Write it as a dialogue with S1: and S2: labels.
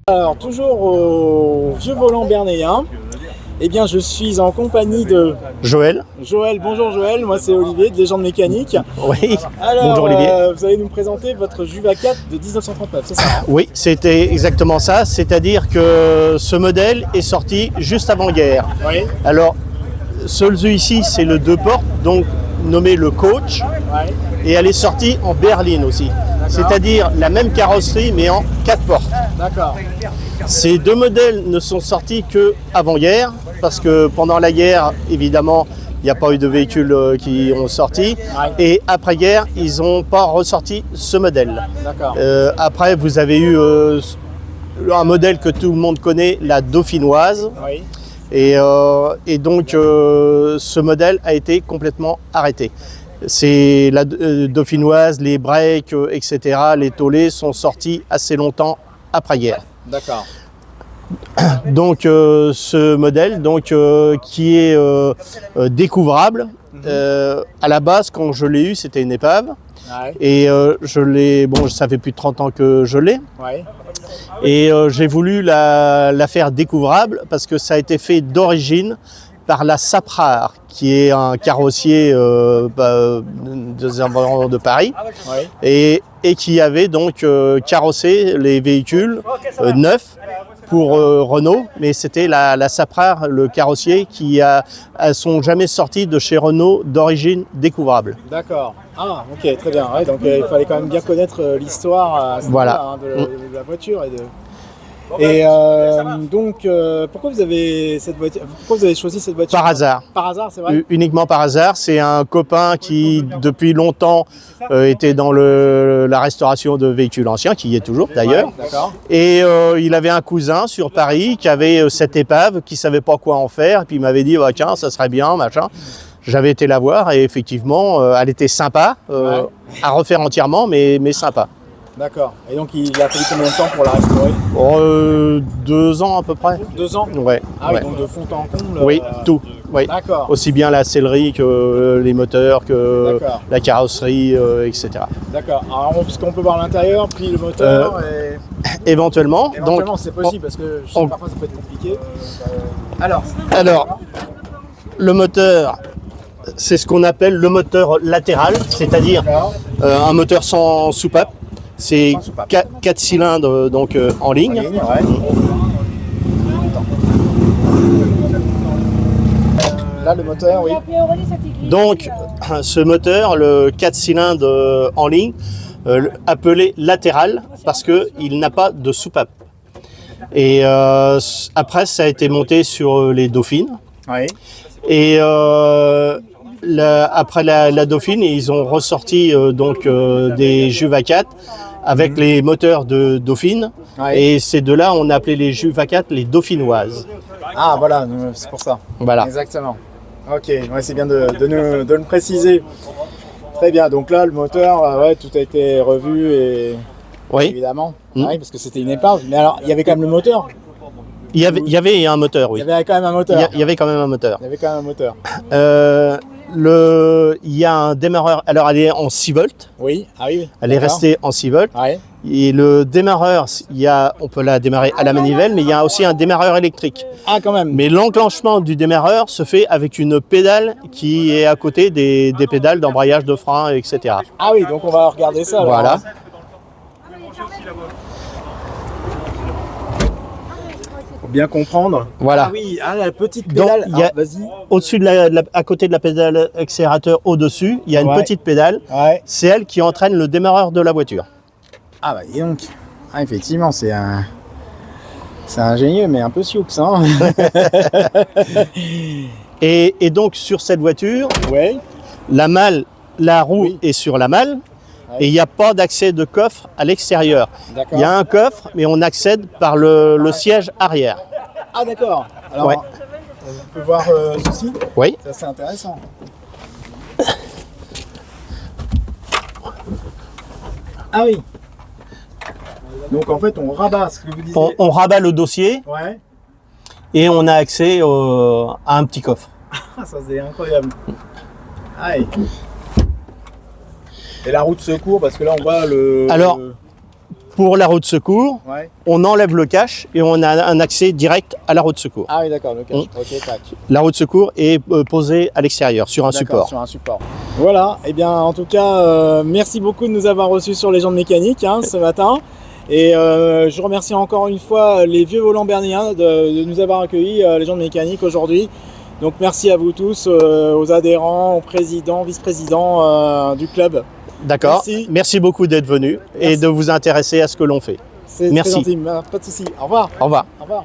S1: Alors, toujours au Vieux Volant Bernéen, eh bien, je suis en compagnie de
S2: Joël.
S1: Joël. Bonjour Joël, moi c'est Olivier de Légende Mécanique.
S2: Oui,
S1: Alors,
S2: bonjour Olivier.
S1: Vous allez nous présenter votre Juva 4 de 1939, c'est ça?
S2: Oui, c'était exactement ça, c'est-à-dire que ce modèle est sorti juste avant-guerre.
S1: Oui.
S2: Alors, celui ici, c'est le 2 portes, donc nommé le Coach,
S1: Ouais.
S2: et elle est sortie en berline aussi. C'est-à-dire la même carrosserie mais en 4 portes.
S1: D'accord.
S2: Ces deux modèles ne sont sortis que avant-guerre, parce que pendant la guerre, évidemment, il n'y a pas eu de véhicules qui ont sorti.
S1: Ouais.
S2: Et après-guerre, ils n'ont pas ressorti ce modèle.
S1: D'accord.
S2: Après, vous avez eu un modèle que tout le monde connaît, la Dauphinoise.
S1: Oui.
S2: Et donc, ce modèle a été complètement arrêté. C'est la Dauphinoise, les breaks, etc., les tollés sont sortis assez longtemps après-guerre.
S1: D'accord.
S2: Donc ce modèle qui est découvrable, à la base quand je l'ai eu c'était une épave
S1: Ouais.
S2: et ça fait plus de 30 ans que je l'ai
S1: Ouais.
S2: et j'ai voulu la faire découvrable parce que ça a été fait d'origine par la Saprar, qui est un carrossier des environs de Paris,
S1: Ouais.
S2: et qui avait donc carrossé les véhicules neufs pour Renault, mais c'était la Saprar, le carrossier, elles sont jamais sorties de chez Renault d'origine découvrable.
S1: D'accord. Ah, ok, très bien. Ouais, donc il fallait quand même bien connaître l'histoire à ce
S2: Voilà.
S1: moment-là, de la voiture et donc pourquoi vous avez choisi cette voiture?
S2: Par hasard.
S1: Par hasard, c'est vrai?
S2: Uniquement par hasard. C'est un copain qui, depuis longtemps, était dans la restauration de véhicules anciens, qui y est toujours d'ailleurs.
S1: Ouais, d'accord.
S2: Et il avait un cousin sur Paris qui avait cette épave, qui ne savait pas quoi en faire. Et puis il m'avait dit, bah, tiens, ça serait bien, machin. J'avais été la voir et effectivement, elle était sympa, à refaire entièrement, mais sympa.
S1: D'accord. Et donc il a fallu combien de temps pour la restaurer?
S2: 2 ans à peu près.
S1: 2 ans?
S2: Ouais.
S1: Ah oui,
S2: ouais.
S1: donc de fond en comble.
S2: Oui, tout. Oui.
S1: D'accord.
S2: Aussi bien la sellerie que les moteurs, que
S1: D'accord.
S2: la carrosserie, etc.
S1: D'accord. Alors puisqu'on peut voir l'intérieur, puis le moteur.
S2: Éventuellement.
S1: Éventuellement,
S2: Donc,
S1: c'est possible parce que je sais, parfois ça peut être compliqué. Alors.
S2: le moteur, c'est ce qu'on appelle le moteur latéral, c'est-à-dire un moteur sans soupape. C'est
S1: Sans soupape.
S2: 4 cylindres donc, en ligne.
S1: Ouais. Là, le moteur, oui.
S2: Donc, ce moteur, le 4 cylindres en ligne, appelé latéral parce qu'il n'a pas de soupape. Et après, ça a été monté sur les Dauphines.
S1: Oui.
S2: Et après la Dauphine, ils ont ressorti des Juva 4 avec les moteurs de Dauphine.
S1: Ouais.
S2: Et ces deux-là, on a appelé les Juva 4 les Dauphinoises.
S1: Ah, voilà, c'est pour ça.
S2: Voilà.
S1: Exactement. Ok, ouais, c'est bien de le préciser. Très bien, donc là, le moteur, tout a été revu et
S2: Oui.
S1: évidemment, oui, parce que c'était une épave. Mais alors, il y avait quand même le moteur.
S2: Il y avait un moteur, oui.
S1: Il y avait quand même un moteur.
S2: Il y avait quand même un moteur.
S1: Il y avait quand même un moteur.
S2: Il y a un démarreur, alors elle est en 6 volts.
S1: Oui, ah oui.
S2: Elle est restée en 6 volts.
S1: Ouais.
S2: Et le démarreur, on peut la démarrer à la manivelle, mais il y a aussi un démarreur électrique.
S1: Ah, quand même.
S2: Mais l'enclenchement du démarreur se fait avec une pédale qui est à côté des pédales d'embrayage, de frein, etc.
S1: Ah oui, donc on va regarder ça. Alors.
S2: Voilà.
S1: Pour bien comprendre.
S2: Voilà.
S1: Ah oui, la petite pédale.
S2: Donc, il y a-
S1: vas-y.
S2: Au-dessus à côté de la pédale accélérateur, au-dessus, il y a une petite pédale.
S1: Ouais.
S2: C'est elle qui entraîne le démarreur de la voiture.
S1: Ah bah dis donc. Ah, effectivement, c'est ingénieux, mais un peu sioux, hein.
S2: Et donc sur cette voiture,
S1: Ouais.
S2: la roue
S1: Oui.
S2: est sur la malle.
S1: Ouais.
S2: Et il n'y a pas d'accès de coffre à l'extérieur.
S1: D'accord.
S2: Il y a un coffre, mais on accède par le siège arrière.
S1: Ah d'accord. Alors,
S2: Ouais.
S1: on peut voir ceci.
S2: Oui.
S1: C'est assez intéressant. Ah oui. Donc en fait, on rabat ce que vous disiez.
S2: On rabat le dossier
S1: Ouais.
S2: et on a accès à un petit coffre.
S1: Ah, ça c'est incroyable. Aïe. Et la roue de secours, parce que là on voit le...
S2: Alors, Pour la roue de secours,
S1: Ouais.
S2: on enlève le cache et on a un accès direct à la roue de secours.
S1: Ah oui, d'accord, le cache. Ok, tac.
S2: La roue de secours est posée à l'extérieur, sur un
S1: D'accord,
S2: support.
S1: sur un support. Voilà, et bien en tout cas, merci beaucoup de nous avoir reçus sur Légendes Mécaniques ce matin. Et je remercie encore une fois les vieux volants berniens de nous avoir accueillis Légendes Mécaniques aujourd'hui. Donc merci à vous tous, aux adhérents, aux présidents, vice-présidents du club.
S2: D'accord.
S1: Merci.
S2: Merci beaucoup d'être venu et
S1: Merci.
S2: de vous intéresser à ce que l'on fait.
S1: C'est très
S2: Merci.
S1: gentil, pas de souci. Au revoir.
S2: Au revoir.
S1: Au revoir.